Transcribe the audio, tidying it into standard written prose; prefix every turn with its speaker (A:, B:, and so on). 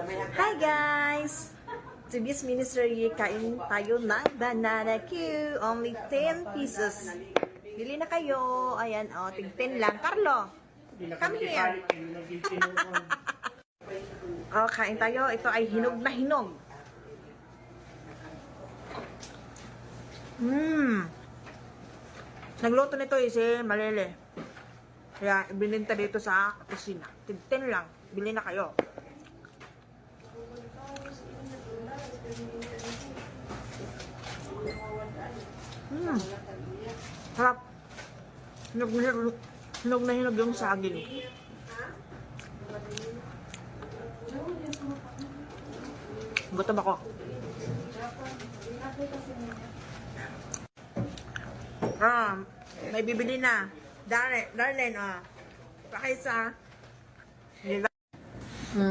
A: Hi guys! Today's ministry, kain tayo ng banana Q. Only 10 pesos. Bili na kayo. Ayan, tig 10 lang. Carlo, come here. Kain tayo. Ito ay hinog na hinog. Nagluto nito si Malele. Kaya bininta dito sa kusina. Tig 10 lang. Bili na kayo. Harap. Hinog na hinog yung saging. Gutom ako. May bibili na. Darlene, Pakisa.